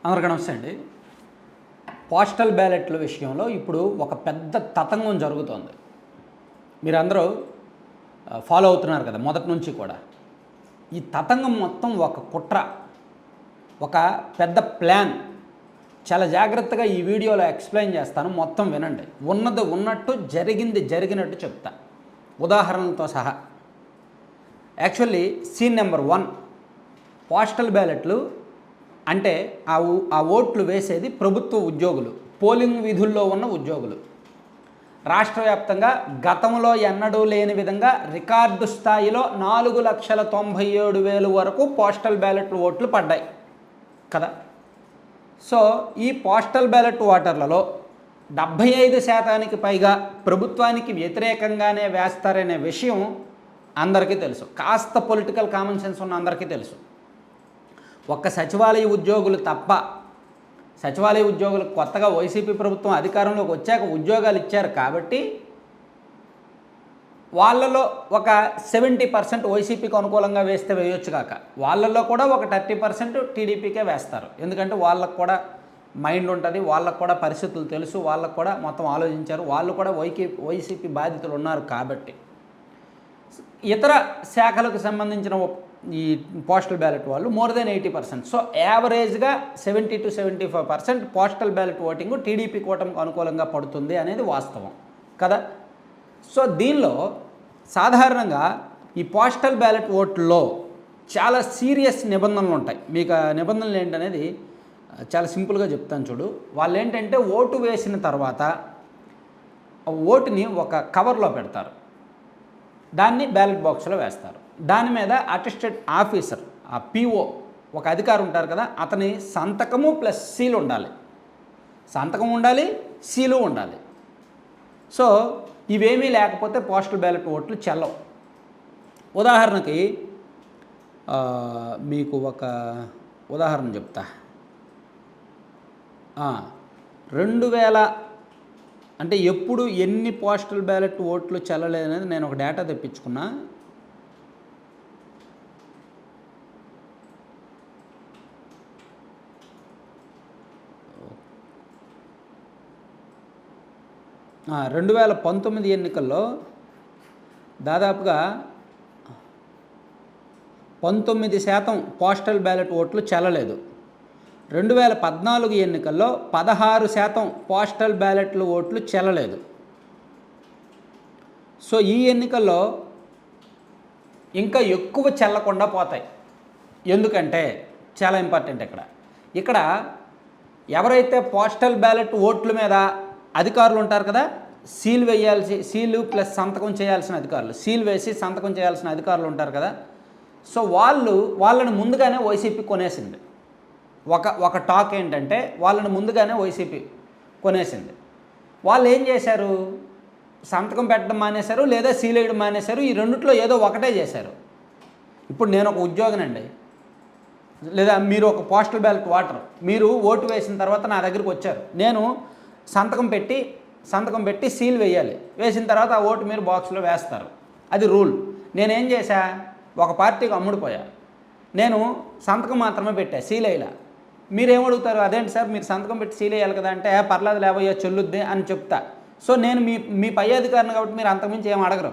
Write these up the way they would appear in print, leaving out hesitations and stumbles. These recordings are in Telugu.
అందరికీ నమస్తే అండి. పోస్టల్ బ్యాలెట్ల విషయంలో ఇప్పుడు ఒక పెద్ద తతంగం జరుగుతోంది. మీరందరూ ఫాలో అవుతున్నారు కదా మొదటి నుంచి కూడా. ఈ తతంగం మొత్తం ఒక కుట్ర, ఒక పెద్ద ప్లాన్. చాలా జాగ్రత్తగా ఈ వీడియోలో ఎక్స్ప్లెయిన్ చేస్తాను, మొత్తం వినండి. ఉన్నది ఉన్నట్టు, జరిగింది జరిగినట్టు చెప్తా, ఉదాహరణలతో సహా. యాక్చువల్లీ సీన్ నెంబర్ 1, పోస్టల్ బ్యాలెట్లు అంటే ఆ ఓట్లు వేసేది ప్రభుత్వ ఉద్యోగులు, పోలింగ్ విధుల్లో ఉన్న ఉద్యోగులు. రాష్ట్ర వ్యాప్తంగా గతంలో ఎన్నడూ లేని విధంగా రికార్డు స్థాయిలో 4,97,000 వరకు పోస్టల్ బ్యాలెట్ ఓట్లు పడ్డాయి కదా. సో ఈ పోస్టల్ బ్యాలెట్ ఓటర్లలో 75% పైగా ప్రభుత్వానికి వ్యతిరేకంగానే వేస్తారనే విషయం అందరికీ తెలుసు. కాస్త పొలిటికల్ కామన్ సెన్స్ ఉన్న అందరికీ తెలుసు. ఒక్క సచివాలయ ఉద్యోగులు తప్ప, సచివాలయ ఉద్యోగులు కొత్తగా వైసీపీ ప్రభుత్వం అధికారంలోకి వచ్చాక ఉద్యోగాలు ఇచ్చారు కాబట్టి వాళ్ళలో ఒక 70% వైసీపీకి అనుకూలంగా వేస్తే వేయొచ్చు కాక, వాళ్ళల్లో కూడా ఒక 30% టీడీపీకే వేస్తారు. ఎందుకంటే వాళ్ళకు కూడా మైండ్ ఉంటుంది, వాళ్ళకు కూడా పరిస్థితులు తెలుసు, వాళ్ళకు కూడా మొత్తం ఆలోచించారు, వాళ్ళు కూడా వైసీపీ బాధితులు ఉన్నారు కాబట్టి. ఇతర శాఖలకు సంబంధించిన ఈ పోస్టల్ బ్యాలెట్ వాళ్ళు మోర్ దెన్ 80%. సో యావరేజ్గా 70 to 75% postal ballot voting TDP కూటమికి అనుకూలంగా పడుతుంది అనేది వాస్తవం కదా. సో దీనిలో సాధారణంగా ఈ పోస్టల్ బ్యాలెట్ ఓట్లలో చాలా సీరియస్ నిబంధనలు ఉంటాయి. మీకు ఆ నిబంధనలు ఏంటనేది చాలా సింపుల్గా చెప్తాను చూడు. వాళ్ళు ఏంటంటే ఓటు వేసిన తర్వాత ఓటుని ఒక కవర్లో పెడతారు, దాన్ని బ్యాలెట్ బాక్స్లో వేస్తారు. దాని మీద అటెస్టెడ్ ఆఫీసర్, ఆ పిఓ, ఒక అధికారి ఉంటారు కదా, అతని సంతకము ప్లస్ సీలు ఉండాలి. సంతకం ఉండాలి, సీలు ఉండాలి. సో ఇవేమీ లేకపోతే పోస్టల్ బ్యాలెట్ ఓట్లు చెల్లవు. ఉదాహరణకి మీకు ఒక ఉదాహరణ చెప్తా. 2000 అంటే ఎప్పుడు ఎన్ని పోస్టల్ బ్యాలెట్ ఓట్లు చెల్లలేదనేది నేను ఒక డేటా తెప్పించుకున్నా. ఆ 2019 ఎన్నికల్లో దాదాపుగా 19% పోస్టల్ బ్యాలెట్ ఓట్లు చెల్లలేదు. 2014 ఎన్నికల్లో 16% పోస్టల్ బ్యాలెట్లు ఓట్లు చెల్లలేదు. సో ఈ ఎన్నికల్లో ఇంకా ఎక్కువ చెల్లకుండా పోతాయి. ఎందుకంటే చాలా ఇంపార్టెంట్ ఇక్కడ ఎవరైతే పోస్టల్ బ్యాలెట్ ఓట్ల మీద అధికారులు ఉంటారు కదా, సీలు ప్లస్ సంతకం చేయాల్సిన అధికారులు, సీల్ వేసి సంతకం చేయాల్సిన అధికారులు ఉంటారు కదా. సో వాళ్ళని ముందుగానే వైసీపీ కొనేసింది. ఒక టాక్ ఏంటంటే వాళ్ళని ముందుగానే వైసీపీ కొనేసింది. వాళ్ళు ఏం చేశారు? సంతకం పెట్టడం మానేశారు, లేదా సీల్ వేయడం మానేశారు. ఈ రెండిట్లో ఏదో ఒకటే చేశారు. ఇప్పుడు నేను ఒక ఉద్యోగినండి, లేదా మీరు ఒక పోస్టల్ బ్యాలెట్ ఓటర్, మీరు ఓటు వేసిన తర్వాత నా దగ్గరికి వచ్చారు. నేను సంతకం పెట్టి సీల్ వేయాలి. వేసిన తర్వాత ఆ ఓటు మీరు బాక్స్లో వేస్తారు, అది రూల్. నేనేం చేశా? ఒక పార్టీకి అమ్ముడుపోయా. నేను సంతకం మాత్రమే పెట్టా, సీల్ వేయలా. మీరేమడుగుతారు? అదేంటి సార్, మీరు సంతకం పెట్టి సీల్ వేయాలి కదా అంటే, పర్లేదు లేవయ్యా చెల్లుద్ది అని చెప్తా. సో నేను మీ పై అధికారిని కాబట్టి మీరు అంతకుమించి ఏం అడగరు.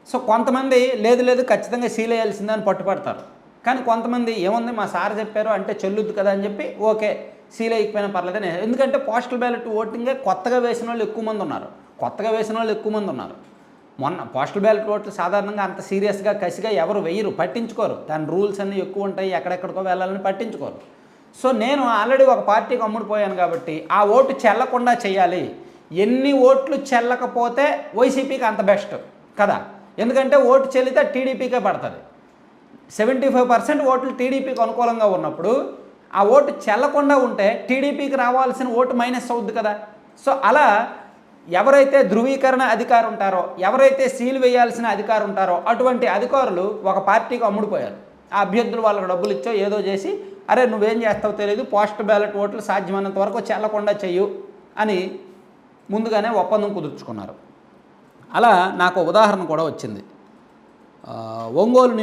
సో కొంతమంది లేదు ఖచ్చితంగా సీల్ వేయాల్సిందని పట్టుపడతారు. కానీ కొంతమంది ఏముంది, మా సార్ చెప్పారు అంటే చెల్లుద్దు కదా అని చెప్పి ఓకే సీల్ వేయకపోయినా పర్లేదని. ఎందుకంటే పోస్టల్ బ్యాలెట్ ఓటింగే కొత్తగా వేసిన వాళ్ళు ఎక్కువ మంది ఉన్నారు. మొన్న పోస్టల్ బ్యాలెట్ ఓట్లు సాధారణంగా అంత సీరియస్గా కసిగా ఎవరు వేయరు, పట్టించుకోరు. దాని రూల్స్ అన్నీ ఎక్కువ ఉంటాయి, ఎక్కడెక్కడికో వెళ్ళాలని పట్టించుకోరు. సో నేను ఆల్రెడీ ఒక పార్టీకి అమ్ముడుపోయాను కాబట్టి ఆ ఓటు చెల్లకుండా చేయాలి. ఎన్ని ఓట్లు చెల్లకపోతే వైసీపీకి అంత బెస్ట్ కదా. ఎందుకంటే ఓటు చెల్లితే టీడీపీకే పడుతుంది. 75% ఓట్లు టీడీపీకి అనుకూలంగా ఉన్నప్పుడు ఆ ఓటు చెల్లకుండా ఉంటే టీడీపీకి రావాల్సిన ఓటు మైనస్ అవుద్ది కదా. సో అలా ఎవరైతే ధృవీకరణ అధికారు ఉంటారో, ఎవరైతే సీల్ వేయాల్సిన అధికారు ఉంటారో, అటువంటి అధికారులు ఒక పార్టీకి అమ్ముడుపోయారు. ఆ అభ్యర్థులు వాళ్ళకి డబ్బులు ఇచ్చో ఏదో చేసి, అరే నువ్వేం చేస్తావో తెలియదు, పోస్టల్ బ్యాలెట్ ఓట్లు సాధ్యమైనంత వరకు చెల్లకుండా చెయ్యు అని ముందుగానే ఒప్పందం కుదుర్చుకున్నారు. అలా నాకు ఉదాహరణ కూడా వచ్చింది. ఒంగోలు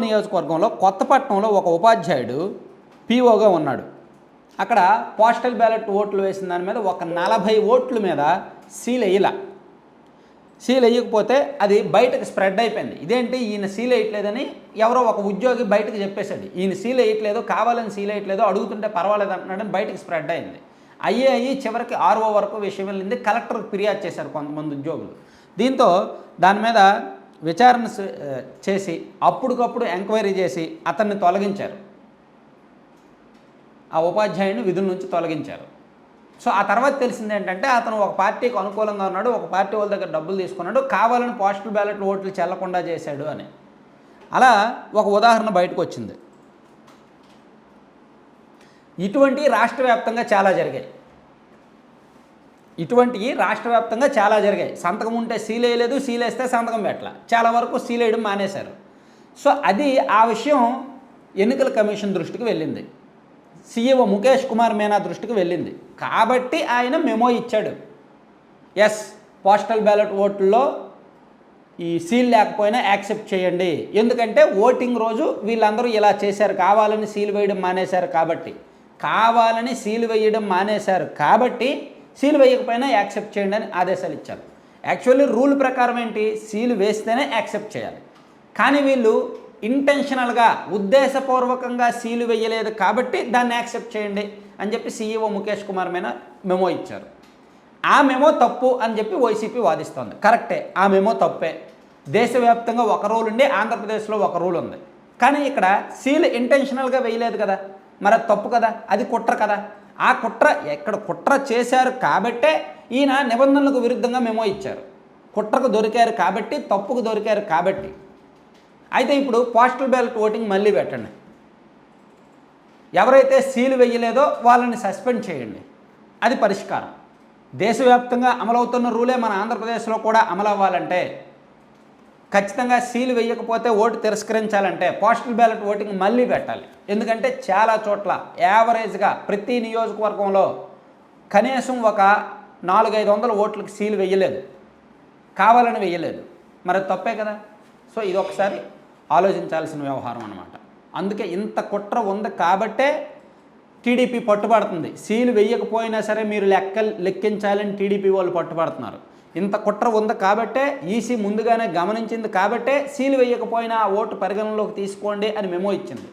నియోజకవర్గంలో కొత్తపట్నంలో ఒక ఉపాధ్యాయుడు పీఓగా ఉన్నాడు. అక్కడ పోస్టల్ బ్యాలెట్ ఓట్లు వేసిన దాని మీద ఒక 40 ఓట్ల మీద సీల్ వేయకపోతే అది బయటకు స్ప్రెడ్ అయిపోయింది. ఇదేంటి ఈయన సీల్ వేయట్లేదని ఎవరో ఒక ఉద్యోగి బయటకు చెప్పేశాడు. ఈయన సీల్ వేయట్లేదు, కావాలని సీల్ వేయట్లేదు, అడుగుతుంటే పర్వాలేదు అంటున్నాడని బయటకు స్ప్రెడ్ అయింది. అయ్యి చివరికి RO వరకు విషయం వెళ్ళింది. కలెక్టర్కి ఫిర్యాదు చేశారు కొంతమంది ఉద్యోగులు. దీంతో దాని మీద విచారణ చేసి అప్పటికప్పుడు ఎంక్వైరీ చేసి అతన్ని తొలగించారు. ఆ ఉపాధ్యాయుని విధుల నుంచి తొలగించారు. సో ఆ తర్వాత తెలిసింది ఏంటంటే అతను ఒక పార్టీకి అనుకూలంగా ఉన్నాడు, ఒక పార్టీ వాళ్ళ దగ్గర డబ్బులు తీసుకున్నాడు, కావాలని పోస్టల్ బ్యాలెట్ ఓట్లు చెల్లకుండా చేశాడు అని. అలా ఒక ఉదాహరణ బయటకు వచ్చింది. ఇటువంటివి రాష్ట్ర వ్యాప్తంగా చాలా జరిగాయి. సంతకం ఉంటే సీల్ వేయలేదు, సీల్ వేస్తే సంతకం పెట్టాల, చాలా వరకు సీల్ వేయడం మానేశారు. సో అది ఆ విషయం ఎన్నికల కమిషన్ దృష్టికి వెళ్ళింది, CEO ముఖేష్ కుమార్ మీనా దృష్టికి వెళ్ళింది. కాబట్టి ఆయన మెమో ఇచ్చాడు. ఎస్, పోస్టల్ బ్యాలెట్ ఓట్లలో ఈ సీల్ లేకపోయినా యాక్సెప్ట్ చేయండి, ఎందుకంటే ఓటింగ్ రోజు వీళ్ళందరూ ఇలా చేశారు, కావాలని సీల్ వేయడం మానేశారు కాబట్టి సీల్ వేయకపోయినా యాక్సెప్ట్ చేయండి అని ఆదేశాలు ఇచ్చారు. యాక్చువల్లీ రూల్ ప్రకారం ఏంటి, సీల్ వేస్తేనే యాక్సెప్ట్ చేయాలి. కానీ వీళ్ళు ఇంటెన్షనల్గా ఉద్దేశపూర్వకంగా సీలు వేయలేదు కాబట్టి దాన్ని యాక్సెప్ట్ చేయండి అని చెప్పి CEO ముఖేష్ కుమార్ మీనా మెమో ఇచ్చారు. ఆ మెమో తప్పు అని చెప్పి వైసీపీ వాదిస్తోంది. కరెక్టే, ఆ మెమో తప్పే. దేశవ్యాప్తంగా ఒక రూల్ ఉండి ఆంధ్రప్రదేశ్లో ఒక రూల్ ఉంది. కానీ ఇక్కడ సీల్ ఇంటెన్షనల్గా వేయలేదు కదా, మరి అది తప్పు కదా, అది కుట్ర కదా. ఆ కుట్ర చేశారు కాబట్టే ఈయన నిబంధనలకు విరుద్ధంగా మెమో ఇచ్చారు. కుట్రకు దొరికారు కాబట్టి, తప్పుకు దొరికారు కాబట్టి. అయితే ఇప్పుడు పోస్టల్ బ్యాలెట్ ఓటింగ్ మళ్ళీ పెట్టండి. ఎవరైతే సీలు వేయలేదో వాళ్ళని సస్పెండ్ చేయండి, అది పరిష్కారం. దేశవ్యాప్తంగా అమలవుతున్న రూలే మన ఆంధ్రప్రదేశ్లో కూడా అమలు అవ్వాలంటే, ఖచ్చితంగా సీలు వేయకపోతే ఓటు తిరస్కరించాలంటే పోస్టల్ బ్యాలెట్ ఓటింగ్ మళ్ళీ పెట్టాలి. ఎందుకంటే చాలా చోట్ల యావరేజ్గా ప్రతి నియోజకవర్గంలో కనీసం ఒక 400-500 ఓట్లకి సీలు వేయలేదు, కావాలని వేయలేదు. మరి తప్పే కదా. సో ఇది ఒకసారి ఆలోచించాల్సిన వ్యవహారం అన్నమాట. అందుకే ఇంత కుట్ర ఉంది కాబట్టే టీడీపీ పట్టుబడుతుంది. సీలు వేయకపోయినా సరే మీరు లెక్కించాలని టీడీపీ వాళ్ళు పట్టుబడుతున్నారు. ఇంత కుట్ర ఉంది కాబట్టే, ఈసీ ముందుగానే గమనించింది కాబట్టే సీలు వేయకపోయినా ఆ ఓటు పరిగణనలోకి తీసుకోండి అని మెమో ఇచ్చింది.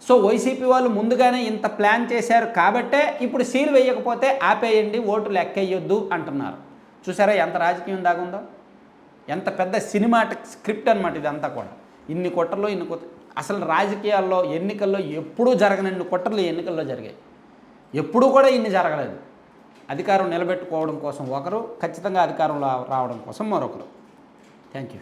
సో వైసీపీ వాళ్ళు ముందుగానే ఇంత ప్లాన్ చేశారు కాబట్టే ఇప్పుడు సీలు వేయకపోతే ఆపేయండి, ఓటు లెక్కేయొద్దు అంటున్నారు. చూసారా ఎంత రాజకీయం దాగుందో, ఎంత పెద్ద సినిమాటిక్ స్క్రిప్ట్ అనమాట ఇదంతా కూడా. ఇన్ని కుట్రలు అసలు రాజకీయాల్లో ఎన్నికల్లో ఎప్పుడూ జరగనన్ని కుట్రలు ఎన్నికల్లో జరిగాయి. ఎప్పుడూ కూడా ఇన్ని జరగలేదు. అధికారం నిలబెట్టుకోవడం కోసం ఒకరు, ఖచ్చితంగా అధికారంలో రావడం కోసం మరొకరు. Thank you.